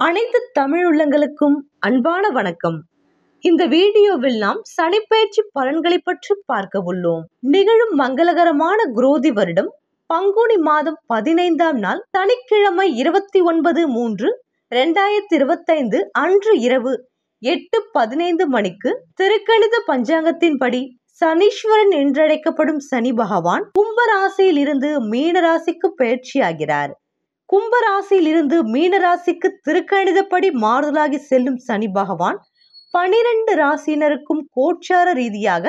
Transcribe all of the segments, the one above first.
அனைத்து தமிழ் உள்ளங்களுக்கும் அன்பான வணக்கம். இந்த வீடியோவில் நாம் சனிப்பெயர்ச்சி பலன்களை பற்றி பார்க்க உள்ளோம். நிகழும் மங்களகரமான குரோதி வருடம் பங்குனி மாதம் 15ஆம் நாள் சனிக்கிழமை 29/3/2025 அன்று இரவு 8:15 மணிக்கு திருக்கணித பஞ்சாங்கத்தின்படி சனீஸ்வரன் என்றழைக்கப்படும் சனி பகவான் கும்பராசியில் இருந்து மீனராசிக்கு பயிற்சியாகிறார். கும்பராசியில் இருந்து மீனராசிக்கு திருக்கணிதப்படி மாறுதலாகி செல்லும் சனி பகவான் 12 ராசியினருக்கும் கோச்சார ரீதியாக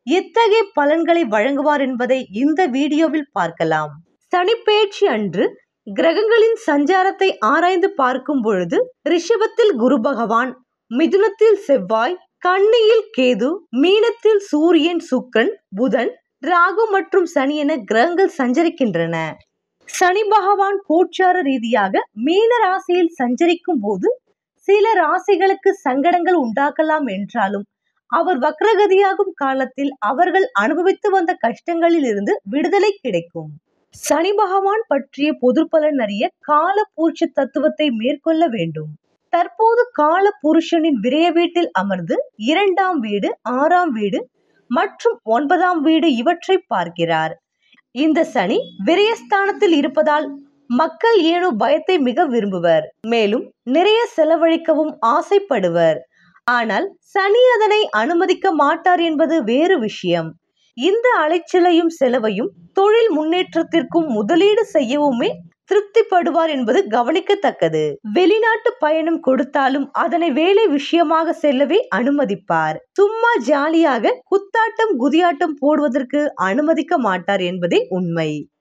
எத்தகைய பலன்களை வழங்குவார் என்பதை இந்த வீடியோவில் பார்க்கலாம். சனிப்பெயர்ச்சி அன்று கிரகங்களின் சஞ்சாரத்தை ஆராய்ந்து பார்க்கும் பொழுது ரிஷபத்தில் குரு பகவான், மிதுனத்தில் செவ்வாய், கன்னியில் கேது, மீனத்தில் சூரியன், சுக்கிரன், புதன், ராகு மற்றும் சனி என கிரகங்கள் சஞ்சரிக்கின்றன. சனி பகவான் கோச்சார ரீதியாக மீன ராசியில் சஞ்சரிக்கும் போது சில ராசிகளுக்கு சங்கடங்கள் உண்டாக்கலாம் என்றாலும் அவர் வக்ரகதியாகும் காலத்தில் அவர்கள் அனுபவித்து வந்த கஷ்டங்களில் இருந்து விடுதலை கிடைக்கும். சனி பகவான் பற்றிய பொது பலன் அறிய கால புருஷ தத்துவத்தை மேற்கொள்ள வேண்டும். தற்போது கால புருஷனின் விரய வீட்டில் அமர்ந்து 2ஆம் வீடு, 6ஆம் வீடு மற்றும் 9ஆம் வீடு இவற்றை பார்க்கிறார். இந்த சனி விரயஸ்தானத்தில் இருப்பதால் மக்கள் ஏனோ பயத்தை மிக விரும்புவர், மேலும் நிறைய செலவழிக்கவும் ஆசைப்படுவர். ஆனால் சனி அதனை அனுமதிக்க மாட்டார் என்பது வேறு விஷயம். இந்த அலைச்சலையும் செலவையும் தொழில் முன்னேற்றத்திற்கும் முதலீடு செய்யவுமே திருப்திப்படுவார் என்பது கவனிக்கத்தக்கது. வெளிநாட்டு பயணம் கொடுத்தாலும் அதனை வேலை விஷயமாக செல்லவே அனுமதிப்பார். சும்மா ஜாலியாக குத்தாட்டம் குதியாட்டம் போடுவதற்கு அனுமதிக்க மாட்டார் என்பதே உண்மை.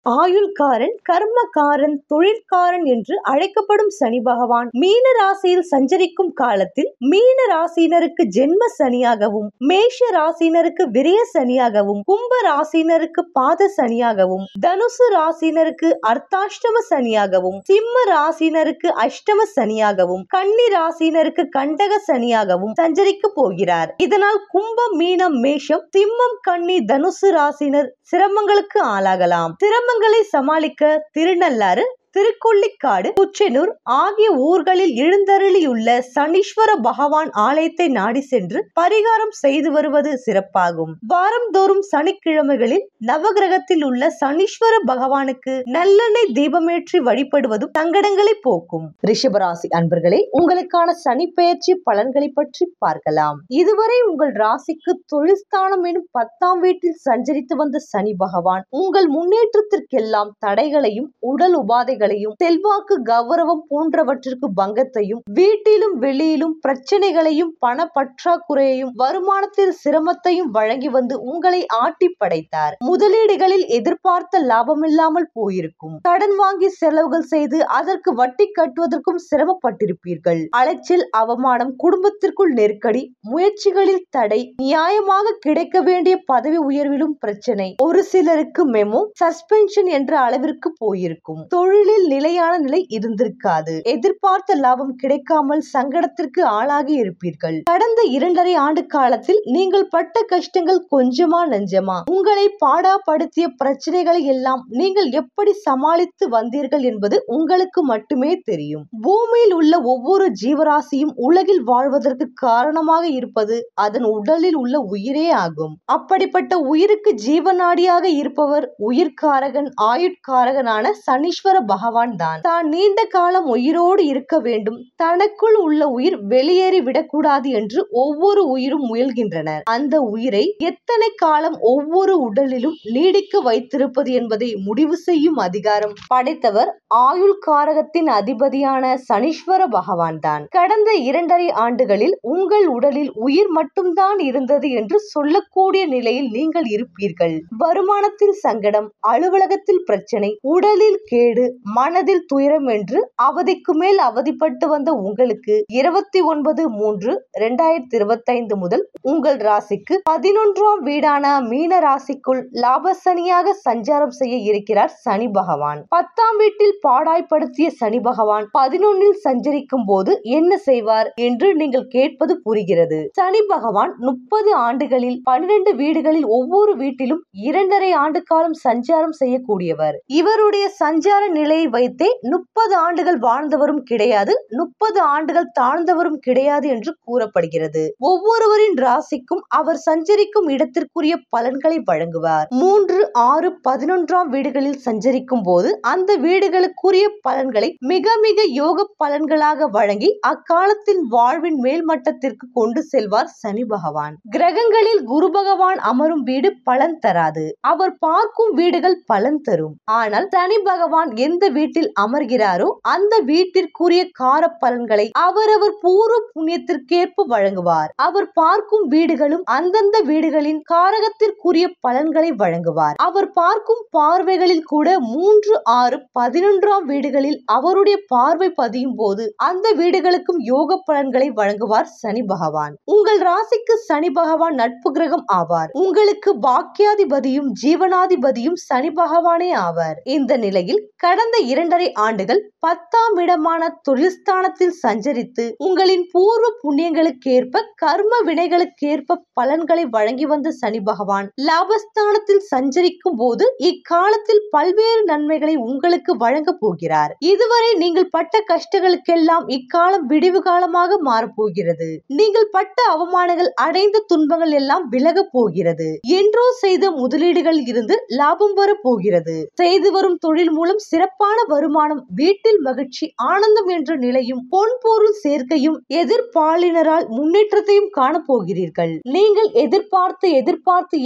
ஆயுள்காரன், கர்மகாரன், தொழிற்காரன் என்று அழைக்கப்படும் சனி பகவான் மீன ராசியில் சஞ்சரிக்கும் காலத்தில் மீன ராசியினருக்கு ஜென்ம சனியாகவும், மேஷ ராசியினருக்கு விரய சனியாகவும், கும்ப ராசியினருக்கு பாத சனியாகவும், தனுசு ராசியினருக்கு அர்த்தாஷ்டம சனியாகவும், சிம்ம ராசியினருக்கு அஷ்டம சனியாகவும், கன்னி ராசியினருக்கு கண்டக சனியாகவும் சஞ்சரிக்க போகிறார். இதனால் கும்பம், மீனம், மேஷம், சிம்மம், கன்னி, தனுசு ராசியினர் சிரமங்களுக்கு ஆளாகலாம். சிரமங்களை சமாளிக்க திருநள்ளாறு, திருக்கொள்ளிக்காடு, குச்சனூர் ஆகிய ஊர்களில் எழுந்தருளியுள்ள சனீஸ்வர பகவான் ஆலயத்தை நாடி சென்று பரிகாரம் செய்து வருவது சிறப்பாகும். வாரந்தோறும் சனிக்கிழமைகளில் நவகிரகத்தில் உள்ள சனீஸ்வர பகவானுக்கு நல்லெண்ணெய் தீபமேற்றி வழிபடுவதும் சங்கடங்களை போக்கும். ரிஷபராசி அன்பர்களே, உங்களுக்கான சனிப்பெயர்ச்சி பலன்களை பற்றி பார்க்கலாம். இதுவரை உங்கள் ராசிக்கு தொழில்ஸ்தானம் எனும் 10ஆம் வீட்டில் சஞ்சரித்து வந்த சனி பகவான் உங்கள் முன்னேற்றத்திற்கெல்லாம் தடைகளையும், உடல் உபாதைகளையும், செல்வாக்கு, கௌரவம் போன்றவற்றிற்கு பங்கத்தையும், வீட்டிலும் வெளியிலும் பிரச்சனைகளையும், பண பற்றாக்குறையையும், வருமானத்தில் சிரமத்தையும் வழங்கி வந்து உங்களை ஆட்டி படைத்தார். முதலீடுகளில் எதிர்பார்த்த லாபமில்லாமல் போயிருக்கும். கடன் வாங்கி செலவுகள் செய்து அதற்கு வட்டி கட்டுவதற்கும் சிரமப்பட்டிருப்பீர்கள். அலைச்சல், அவமானம், குடும்பத்திற்குள் நெருக்கடி, முயற்சிகளில் தடை, நியாயமாக கிடைக்க வேண்டிய பதவி உயர்விலும் பிரச்சனை, ஒரு சிலருக்கு மெமோ, சஸ்பென்ஷன் என்ற அளவிற்கு போயிருக்கும். தொழிலில் நிலையான நிலை இருந்திருக்காது. எதிர்பார்த்த லாபம் கிடைக்காமல் சங்கடத்திற்கு ஆளாகி இருப்பீர்கள். கடந்த 2.5 ஆண்டு காலத்தில் நீங்கள் பட்ட கஷ்டங்கள் கொஞ்சமா நஞ்சமா? உங்களை பாடாப்படுத்திய பிரச்சனைகளை எல்லாம் நீங்கள் எப்படி சமாளித்து வந்தீர்கள் என்பது உங்களுக்கு மட்டுமே தெரியும். பூமியில் உள்ள ஒவ்வொரு ஜீவராசியும் உலகில் வாழ்வதற்கு காரணமாக இருப்பது அதன் உடலில் உள்ள உயிரே ஆகும். அப்படிப்பட்ட உயிருக்கு ஜீவநாடியாக இருப்பவர் உயிர்காரகன், ஆயுட்காரகனான சனீஸ்வர பகவான் தான். தான் நீண்ட காலம் உயிரோடு இருக்க வேண்டும், தனக்குள் உள்ள உயிர் வெளியேறி விடக்கூடாது என்று ஒவ்வொரு உயிரும் முயல்கின்றனர். அந்த உயிரை எத்தனை காலம் ஒவ்வொரு உடலிலும் நீடிக்க வைத்திருப்பது என்பதை முடிவு செய்யும் அதிகாரம் படைத்தவர் ஆயுள் காரகத்தின் அதிபதியான சனீஸ்வர பகவான் தான். கடந்த 2.5 ஆண்டுகளில் உங்கள் உடலில் உயிர் மட்டும்தான் இருந்தது என்று சொல்லக்கூடிய நிலையில் நீங்கள் இருப்பீர்கள். வருமானத்தில் சங்கடம், அலுவலகத்தில் பிரச்சனை, உடலில் கேடு, மனதில் துயரம் என்று அவதிக்கு மேல் அவதிப்பட்டு வந்த உங்களுக்கு 29/3/2025 முதல் உங்கள் ராசிக்கு 11ஆம் வீடான மீன ராசிக்குள் லாபசனியாக சஞ்சாரம் செய்ய இருக்கிறார் சனி பகவான். 10ஆம் வீட்டில் பாடாய்படுத்திய சனி பகவான் 11இல் சஞ்சரிக்கும் போது என்ன செய்வார் என்று நீங்கள் கேட்பது புரிகிறது. சனி பகவான் 30 ஆண்டுகளில் 12 வீடுகளில் ஒவ்வொரு வீட்டிலும் 2.5 ஆண்டு காலம் சஞ்சாரம் செய்யக்கூடியவர். இவருடைய சஞ்சார நிலை நிலையை வைத்தே 30 ஆண்டுகள் வாழ்ந்தவரும் கிடையாது, 30 ஆண்டுகள் தாழ்ந்தவரும் கிடையாது என்று கூறப்படுகிறது. ஒவ்வொருவரின் ராசிக்கும் அவர் சஞ்சரிக்கும் இடத்திற்குரிய பலன்களை வழங்குவார். 3, 6, 11ஆம் வீடுகளில் சஞ்சரிக்கும் போது அந்த வீடுகளுக்குரிய பலன்களை மிக மிக யோக பலன்களாக வழங்கி அக்காலத்தின் வாழ்வின் மேல்மட்டத்திற்கு கொண்டு செல்வார் சனி பகவான். கிரகங்களில் குரு பகவான் அமரும் வீடு பலன் தராது, அவர் பார்க்கும் வீடுகள் பலன் தரும். ஆனால் சனி பகவான் எந்த வீட்டில் அமர்கிறாரோ அந்த வீட்டிற்குரிய கார பலன்களை அவரவர் பூர்வ புண்ணியத்திற்கேற்ப வழங்குவார். அவர் பார்க்கும் வீடுகளும் அந்தந்த வீடுகளின் காரகத்திற்குரிய பலன்களை வழங்குவார். அவர் பார்க்கும் பார்வைகளில் கூட 3, 6, 11ஆம் வீடுகளில் அவருடைய பார்வை பதியும் போது அந்த வீடுகளுக்கும் யோக பலன்களை வழங்குவார் சனி பகவான். உங்கள் ராசிக்கு சனி பகவான் நட்பு கிரகம் ஆவார். உங்களுக்கு பாக்கியாதிபதியும் ஜீவனாதிபதியும் சனி பகவானே ஆவார். இந்த நிலையில் கடந்த 2.5 ஆண்டுகள் 10ஆம் இடமான தொழில்ஸ்தானத்தில் சஞ்சரித்து உங்களின் பூர்வ புண்ணியங்களுக்கேற்ப கர்ம வினைகளுக்கேற்ப பலன்களை வழங்கி வந்த சனி பகவான் லாபஸ்தானத்தில் சஞ்சரிக்கும் போது இக்காலத்தில் பல்வேறு நன்மைகளை உங்களுக்கு வழங்க போகிறார். இதுவரை நீங்கள் பட்ட கஷ்டங்களுக்கெல்லாம் இக்காலம் விடிவு காலமாக மாறப்போகிறது. நீங்கள் பட்ட அவமானங்கள், அடைந்த துன்பங்கள் எல்லாம் விலக போகிறது. என்றோ செய்த முதலீடுகளில் இருந்து லாபம் வர போகிறது. செய்து வரும் தொழில் மூலம் சிறப்பான வருமானம், வீட்டில் மகிழ்ச்சி, ஆனந்தம் என்ற நிலையும், பொன் பொருள் சேர்க்கையும், எதிர்பாலினரால் முன்னேற்றத்தையும் காணப்போகிறீர்கள். நீங்கள் எதிர்பார்த்து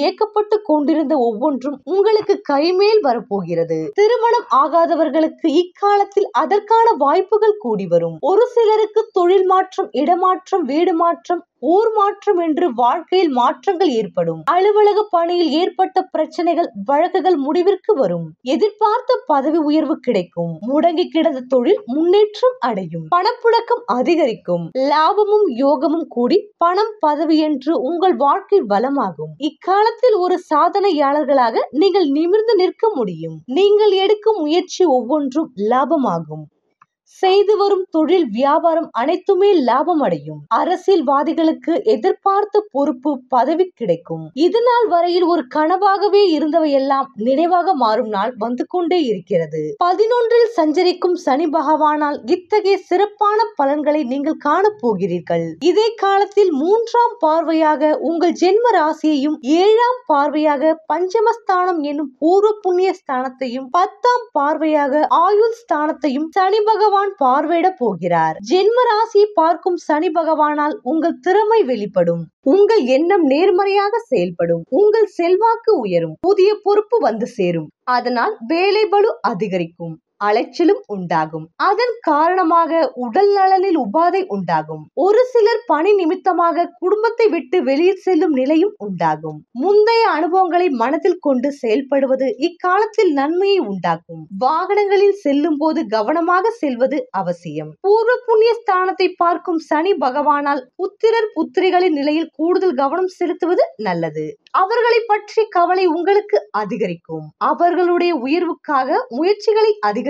ஏக்கப்பட்டு கொண்டிருந்த ஒவ்வொன்றும் உங்களுக்கு கைமேல் வரப்போகிறது. திருமணம் ஆகாதவர்களுக்கு இக்காலத்தில் அதற்கான வாய்ப்புகள் கூடி வரும். ஒரு சிலருக்கு தொழில் மாற்றம், இடமாற்றம், வீடு மாற்றம், ஊர் மாற்றம் என்று வாழ்க்கையில் மாற்றங்கள் ஏற்படும். அலுவலக பணியில் ஏற்பட்ட பிரச்சனைகள், வழக்குகள் முடிவிற்கு வரும். எதிர்பார்த்த பதவி உயர்வு கிடைக்கும். முடங்கி கிடந்த தொழில் முன்னேற்றம் அடையும். பணப்புழக்கம் அதிகரிக்கும். லாபமும் யோகமும் கூடி பணம், பதவி என்று உங்கள் வாழ்க்கை வளமாகும். இக்காலத்தில் ஒரு சாதனையாளர்களாக நீங்கள் நிமிர்ந்து நிற்க முடியும். நீங்கள் எடுக்கும் முயற்சி ஒவ்வொன்றும் லாபமாகும். செய்து வரும் தொழில், வியாபாரம் அனைத்துமே லாபம் அடையும். அரசியல்வாதிகளுக்கு எதிர்பார்த்த பொறுப்பு, பதவி கிடைக்கும். இது நாள் வரையில் ஒரு கனவாகவே இருந்தவையெல்லாம் நினைவாக மாறும் நாள் வந்து கொண்டே இருக்கிறது. 11இல் சஞ்சரிக்கும் சனி பகவானால் இத்தகைய சிறப்பான பலன்களை நீங்கள் காணப்போகிறீர்கள். இதே காலத்தில் 3ஆம் பார்வையாக உங்கள் ஜென்ம ராசியையும், 7ஆம் பார்வையாக பஞ்சமஸ்தானம் என்னும் பூர்வ புண்ணிய ஸ்தானத்தையும், 10ஆம் பார்வையாக ஆயுள் ஸ்தானத்தையும் சனி பகவான் பார்வையிட போகிறார். ஜென்ம ராசியை பார்க்கும் சனி பகவானால் உங்கள் திறமை வெளிப்படும். உங்கள் எண்ணம் நேர்மறையாக செயல்படும். உங்கள் செல்வாக்கு உயரும். புதிய பொறுப்பு வந்து சேரும். அதனால் வேலை பளு அதிகரிக்கும். அலைச்சலும் உண்டாகும். அதன் காரணமாக உடல் நலனில் உபாதை உண்டாகும். ஒரு சிலர் பணி நிமித்தமாக குடும்பத்தை விட்டு வெளியில் செல்லும் நிலையும் உண்டாகும். முந்தைய அனுபவங்களை மனதில் கொண்டு செயல்படுவது இக்காலத்தில் நன்மையை உண்டாக்கும். வாகனங்களில் செல்லும் போது கவனமாக செல்வது அவசியம். பூர்வ புண்ணிய ஸ்தானத்தை பார்க்கும் சனி பகவானால் புத்திரர், புத்திரிகளின் நிலையில் கூடுதல் கவனம் செலுத்துவது நல்லது. அவர்களை பற்றி கவலை உங்களுக்கு அதிகரிக்கும். அவர்களுடைய உயர்வுக்காக முயற்சிகளை அதிகரிப்பீர்கள்.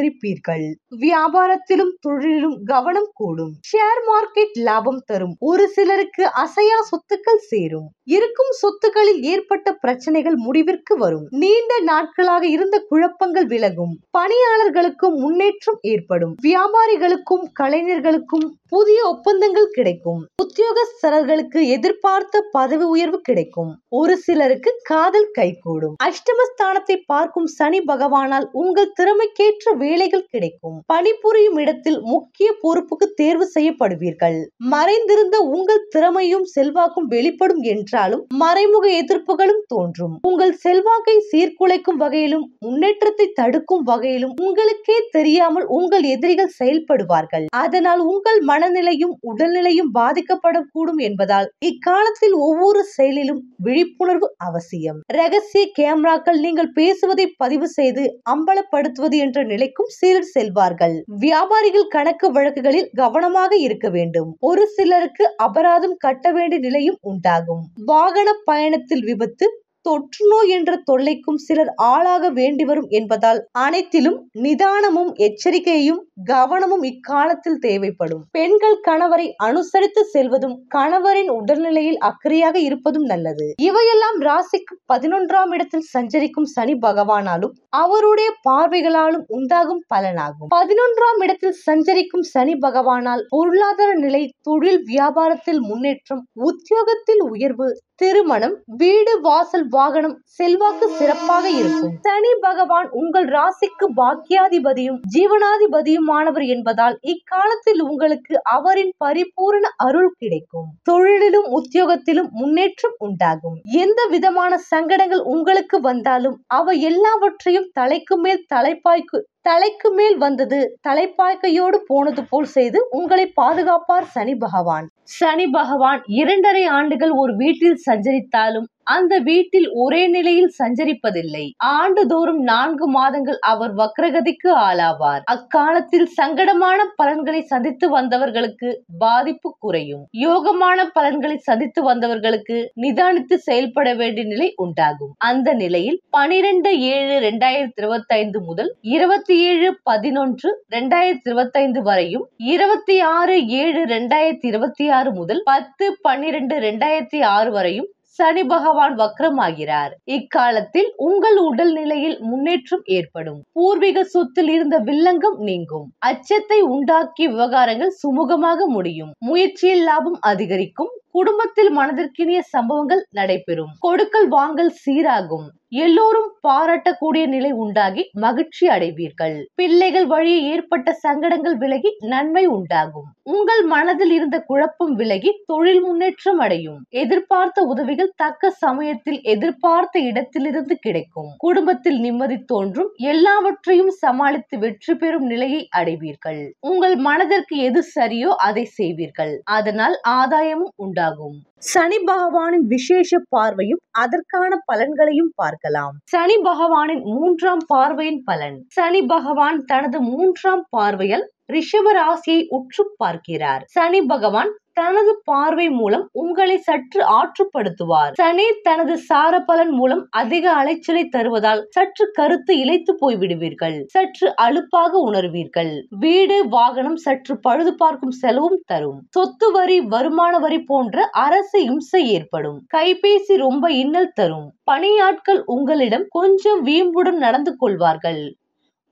வியாபாரத்திலும் தொழிலிலும் கவனம் கூடும். ஷேர் மார்க்கெட் லாபம் தரும். ஒரு சிலருக்கு அசையா சொத்துக்கள் சேரும். இருக்கும் சொத்துக்களில் ஏற்பட்ட பிரச்சனைகள் முடிவிற்கு வரும். நீண்ட நாட்களாக இருந்த குழப்பங்கள் விலகும். பணியாளர்களுக்கும் முன்னேற்றம் ஏற்படும். வியாபாரிகளுக்கும் கலைஞர்களுக்கும் புதிய ஒப்பந்தங்கள் கிடைக்கும். உத்தியோகஸ்தர்களுக்கு எதிர்பார்த்த பதவி உயர்வு கிடைக்கும். ஒரு சிலருக்கு காதல் கைகூடும். அஷ்டமஸ்தானத்தை பார்க்கும் சனி பகவானால் உங்கள் திறமைக்கேற்ற வேலைகள் கிடைக்கும். பணிபுரியும் இடத்தில் முக்கிய பொறுப்புக்கு தேர்வு செய்யப்படுவீர்கள். மறைந்திருந்த உங்கள் திறமையும் செல்வாக்கும் வெளிப்படும் என்றாலும் மறைமுக எதிர்ப்புகளும் தோன்றும். உங்கள் செல்வாக்கை சீர்குலைக்கும் வகையிலும் முன்னேற்றத்தை தடுக்கும் வகையிலும் உங்களுக்கே தெரியாமல் உங்கள் எதிரிகள் செயல்படுவார்கள். அதனால் உங்கள் மனநிலையும் உடல்நிலையும் பாதிக்கப்படக்கூடும் என்பதால் இக்காலத்தில் ஒவ்வொரு செயலிலும் விழிப்புணர்வு அவசியம். ரகசிய கேமராக்கள் நீங்கள் பேசுவதை பதிவு செய்து அம்பலப்படுத்துவது என்ற நிலைக்கும் சிலர் செல்வார்கள். வியாபாரிகள் கணக்கு வழக்குகளில் கவனமாக இருக்க வேண்டும். ஒரு சிலருக்கு அபராதம் கட்ட வேண்டிய நிலையும் உண்டாகும். வாகன பயணத்தில் விபத்து, தொற்று நோய் என்ற தொல்லைக்கும் சிலர் ஆளாக வேண்டி வரும் என்பதால் அனைத்திலும் நிதானமும் எச்சரிக்கையும் கவனமும் இக்காலத்தில் தேவைப்படும். பெண்கள் கணவரை அனுசரித்து செல்வதும் கணவரின் உடல்நிலையில் அக்கறையாக இருப்பதும் நல்லது. இவையெல்லாம் ராசிக்கு 11ஆம் இடத்தில் சஞ்சரிக்கும் சனி பகவானாலும் அவருடைய பார்வைகளாலும் உண்டாகும் பலனாகும். 11ஆம் இடத்தில் சஞ்சரிக்கும் சனி பகவானால் பொருளாதார நிலை, தொழில் வியாபாரத்தில் முன்னேற்றம், உத்தியோகத்தில் உயர்வு, திருமணம், வீடு, வாசல், வாகனம், செல்வாக்கு சிறப்பாக இருக்கும். சனி பகவான் உங்கள் ராசிக்கு பாக்கியாதிபதியும் ஜீவனாதிபதியுமானவர் என்பதால் இக்காலத்தில் உங்களுக்கு அவரின் பரிபூரண அருள் கிடைக்கும். தொழிலிலும் உத்தியோகத்திலும் முன்னேற்றம் உண்டாகும். எந்த விதமான சங்கடங்கள் உங்களுக்கு வந்தாலும் அவை எல்லாவற்றையும் தலைக்கு மேல் வந்தது தலைப்பாய்க்கையோடு போனது போல் செய்து உங்களை பாதுகாப்பார் சனி பகவான். சனி பகவான் 2.5 ஆண்டுகள் ஒரு வீட்டில் சஞ்சரித்தாலும் அந்த வீட்டில் ஒரே நிலையில் சஞ்சரிப்பதில்லை. ஆண்டுதோறும் 4 மாதங்கள் அவர் வக்ரகதிக்கு ஆளாவார். அக்காலத்தில் சங்கடமான பலன்களை சந்தித்து வந்தவர்களுக்கு பாதிப்பு குறையும். யோகமான பலன்களை சந்தித்து வந்தவர்களுக்கு நிதானித்து செயல்பட வேண்டிய நிலை உண்டாகும். அந்த நிலையில் 12/7/2025 முதல் 27/11/2025 வரையும், 26/7/2026 முதல் 10/12/2006 வரையும் சனி பகவான் வக்ரமாகிறார். இக்காலத்தில் உங்கள் உடல் நிலையில் முன்னேற்றம் ஏற்படும். பூர்வீக சொத்தில் இருந்த வில்லங்கம் நீங்கும். அச்சத்தை உண்டாக்கிய விவகாரங்கள் சுமூகமாக முடியும். முயற்சியில் லாபம் அதிகரிக்கும். குடும்பத்தில் மனதிற்கினிய சம்பவங்கள் நடைபெறும். கொடுக்கல் வாங்கல் சீராகும். எல்லோரும் பாராட்டக்கூடிய நிலை உண்டாகி மகிழ்ச்சி அடைவீர்கள். பிள்ளைகள் வழியே ஏற்பட்ட சங்கடங்கள் விலகி நன்மை உண்டாகும். உங்கள் மனதில் இருந்த குழப்பம் விலகி தொழில் முன்னேற்றம் அடையும். எதிர்பார்த்த உதவிகள் தக்க சமயத்தில் எதிர்பார்த்த இடத்திலிருந்து கிடைக்கும். குடும்பத்தில் நிம்மதி தோன்றும். எல்லாவற்றையும் சமாளித்து வெற்றி பெறும் நிலையை அடைவீர்கள். உங்கள் மனதிற்கு எது சரியோ அதை செய்வீர்கள். அதனால் ஆதாயமும் உண்டாகும். சனி பகவானின் விசேஷ பார்வையும் அதற்கான பலன்களையும் பார்க்கலாம். சனி பகவானின் 3ஆம் பார்வையின் பலன். சனி பகவான் தனது 3ஆம் பார்வையால் ரிஷப ராசியை உற்று பார்க்கிறார். சனி பகவான் தனது பார்வை மூலம் உங்களை சற்று ஆற்றுப்படுத்துவார். சனி தனது சார பலன் மூலம் அதிக அலைச்சலை தருவதால் சற்று கருத்து இழைத்து போய்விடுவீர்கள். சற்று அலுப்பாக உணர்வீர்கள். வீடு, வாகனம் சற்று பழுது பார்க்கும் செலவும் தரும். சொத்து வரி, வருமான வரி போன்ற அரசு இம்சை ஏற்படும். கைபேசி ரொம்ப இன்னல் தரும். பணியாட்கள் உங்களிடம் கொஞ்சம் வீம்புடன் நடந்து கொள்வார்கள்.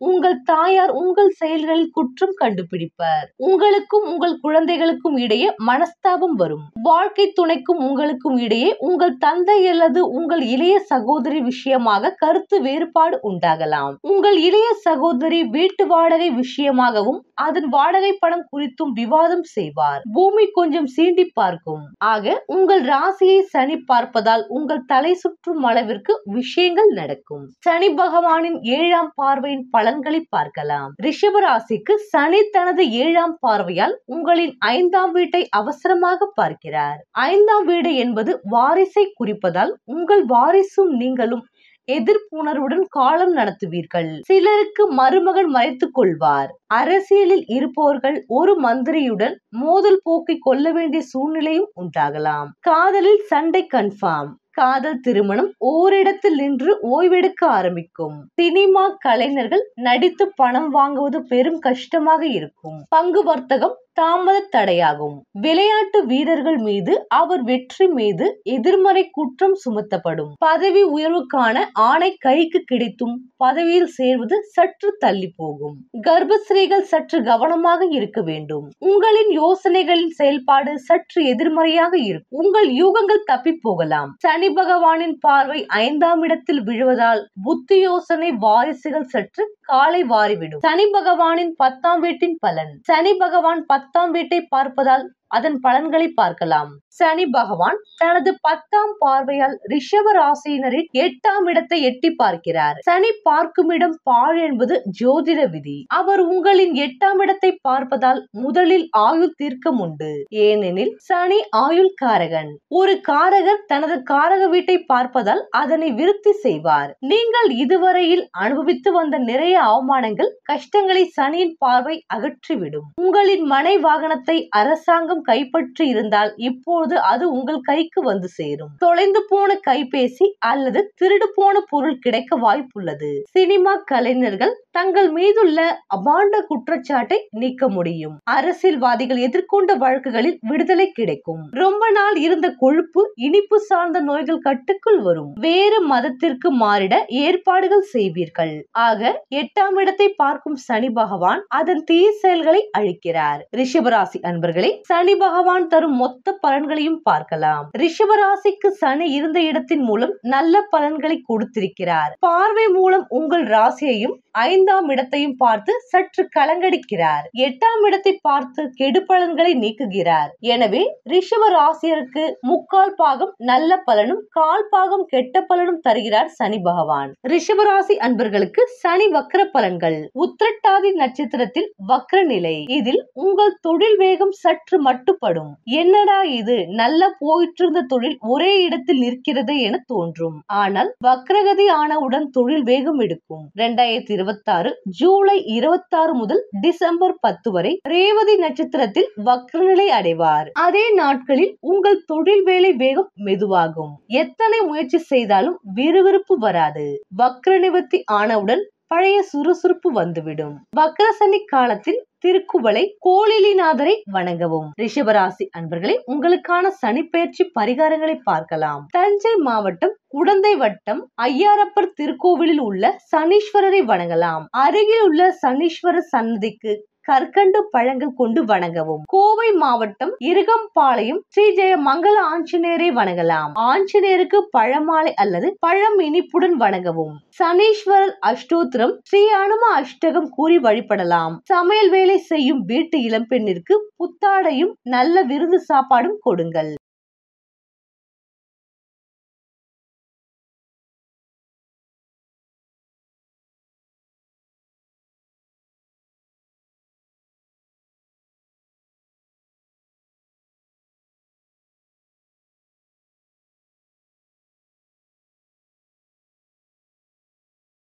உங்கள் தாயார் உங்கள் செயல்களில் குற்றம் கண்டுபிடிப்பர். உங்களுக்கும் உங்கள் குழந்தைகளுக்கும் இடையே மனஸ்தாபம் வரும். வாழ்க்கை துணைக்கும் உங்களுக்கும் இடையே உங்கள் தந்தை அல்லது உங்கள் இளைய சகோதரி விஷயமாக கருத்து வேறுபாடு உண்டாகலாம். உங்கள் இளைய சகோதரி வீட்டு வாடகை விஷயமாகவும் அதன் வாடகை பணம் குறித்தும் விவாதம் செய்வார். பூமி கொஞ்சம் சீண்டி பார்க்கும். ஆக உங்கள் ராசியை சனி பார்ப்பதால் உங்கள் தலை சுற்றும் அளவிற்கு விஷயங்கள் நடக்கும். சனி பகவானின் 7ஆம் பார்வையின் பலன்களை பார்க்கலாம். ரிஷப ராசிக்கு சனி தனது 7ஆம் பார்வையால் உங்களின் 5ஆம் வீட்டை அவசரமாக பார்க்கிறார். 5ஆம் வீடு என்பது வாரிசை குறிப்பதால் உங்கள் வாரிசும் நீங்களும் எதிர்ப்புணர்வுடன் காலம் நடத்துவீர்கள். சிலருக்கு மருமகன் மறைத்துக் கொள்வார். அரசியலில் இருப்பவர்கள் ஒரு மந்திரியுடன் மோதல் போக்கிக் கொள்ள வேண்டிய சூழ்நிலையும் உண்டாகலாம். காதலில் சண்டை கன்ஃபார்ம். காதல் திருமணம் ஓரிடத்தில் நின்று ஓய்வெடுக்க ஆரம்பிக்கும். சினிமா கலைஞர்கள் நடித்து பணம் வாங்குவது பெரும் கஷ்டமாக இருக்கும். பங்கு வர்த்தகம் தாமத தடையாகும். விளையாட்டு வீரர்கள் மீது அவர் வெற்றி மீது எதிர்மறை குற்றம் சுமத்தப்படும். பதவி உயர்வுக்கான ஆணை கைக்கு கிடைத்தும் பதவியில் சேர்வது சற்று தள்ளி போகும். கர்ப்பஸ்ரீகள் சற்று கவனமாக இருக்க வேண்டும். உங்களின் யோசனைகளின் செயல்பாடு சற்று எதிர்மறையாக இருக்கும். உங்கள் யூகங்கள் தப்பி போகலாம். சனி பகவானின் பார்வை 5ஆம் இடத்தில் விழுவதால் புத்தி யோசனை வாரிசுகள் சற்று காலை வாரிவிடும். சனி பகவானின் 10ஆம் வீட்டின் பலன். சனி பகவான் 10ஆம் வீட்டை பார்ப்பதால் அதன் பலன்களை பார்க்கலாம். சனி பகவான் தனது 10ஆம் பார்வையால் ரிஷப ராசியினரின் 8ஆம் இடத்தை எட்டி பார்க்கிறார். சனி பார்க்கும் இடம் பாழ் என்பது ஜோதிட விதி. அவர் உங்களின் 8ஆம் இடத்தை பார்ப்பதால் முதலில் ஆயுள் தீர்க்கம் உண்டு. ஏனெனில் சனி ஆயுள் காரகன். ஒரு காரகர் தனது காரக வீட்டை பார்ப்பதால் அதனை விருத்தி செய்வார். நீங்கள் இதுவரையில் அனுபவித்து வந்த நிறைய அவமானங்கள், கஷ்டங்களை சனியின் பார்வை அகற்றிவிடும். உங்களின் மனை வாகனத்தை அரசாங்கம் பணம் கைப்பற்றி இருந்தால் இப்போது அது உங்கள் கைக்கு வந்து சேரும். தொலைந்து போன கைபேசி அல்லது திருடு போன பொருள் கிடைக்க வாய்ப்புள்ளது. சினிமா கலைஞர்கள் தங்கள் மீதுள்ள அபாண்ட குற்றச்சாட்டை நீக்க முடியும். அரசியல்வாதிகள் எதிர்கொண்ட வழக்குகளில் விடுதலை கிடைக்கும். ரொம்ப நாள் இருந்த கொழுப்பு இனிப்பு சார்ந்த நோய்கள் கட்டுக்குள் வரும். வேறு மதத்திற்கு மாறிட ஏற்பாடுகள் செய்வீர்கள். ஆக 8ஆம் இடத்தை பார்க்கும் சனி பகவான் அதன் தீய செயல்களை அழிக்கிறார். ரிஷபராசி அன்பர்களே, சனி பகவான் தரும் மொத்த பலன்களையும் பார்க்கலாம். ரிஷபராசிக்கு சனி இருந்த இடத்தின் மூலம் நல்ல பலன்களை கொடுத்திருக்கிறார். பார்வை மூலம் உங்கள் ராசியையும் 5ஆம் இடத்தையும் பார்த்து சற்று கலங்கடிக்கிறார். 8ஆம் இடத்தை பார்த்து கெடு பலன்களை நீக்குகிறார். எனவே ரிஷப ராசியருக்கு 3/4 பாகம் நல்ல பலனும் 1/4 பாகம் கெட்ட பலனும் தருகிறார் சனி பகவான். ரிஷபராசி அன்பர்களுக்கு சனி வக்ர பலன்கள். உத்திரட்டாதி நட்சத்திரத்தில் வக்ர நிலை. இதில் உங்கள் தொழில் வேகம் சற்று மட்டுப்படும். என்னடா இது, நல்ல போயிட்டு இருந்த தொழில் ஒரே இடத்தில் நிற்கிறது என தோன்றும். ஆனால் வக்ரகதி ஆனவுடன் தொழில் வேகம் எடுக்கும். 2026 ஜூலை 26 முதல் டிசம்பர் 10 வரை ரேவதி நட்சத்திரத்தில் வக்ரநிலை அடைவார். அதே நாட்களில் உங்கள் தொழில் வேலை வேகம் மெதுவாகும். எத்தனை முயற்சி செய்தாலும் விறுவிறுப்பு வராது. வக்ர நிவர்த்தி ஆனவுடன் பழைய சுறுசுறுப்பு வந்துவிடும். வக்ர சனி காலத்தில் திருக்குவளை கோளிலிநாதரை வணங்கவும். ரிஷபராசி அன்பர்களே, உங்களுக்கான சனிப்பெயர்ச்சி பரிகாரங்களை பார்க்கலாம். தஞ்சை மாவட்டம் குடந்தை வட்டம் ஐயாரப்பர் திருக்கோவிலில் உள்ள சனீஸ்வரரை வணங்கலாம். அருகில் உள்ள சனீஸ்வரர் சன்னதிக்கு கற்கண்டு பழங்கள் கொண்டு வணங்கவும். கோவை மாவட்டம் இருகம்பாளையம் ஸ்ரீ ஜெய மங்கள ஆஞ்சநேயரை வணங்கலாம். ஆஞ்சநேயருக்கு பழமாலை அல்லது பழம் இனிப்புடன் வணங்கவும். சனீஸ்வரர் அஷ்டோத்திரம் ஸ்ரீ அனும அஷ்டகம் கூறி வழிபடலாம். சமையல் வேலை செய்யும் வீட்டு இளம்பெண்ணிற்கு புத்தாடையும் நல்ல விருந்து சாப்பாடும் கொடுங்கள்.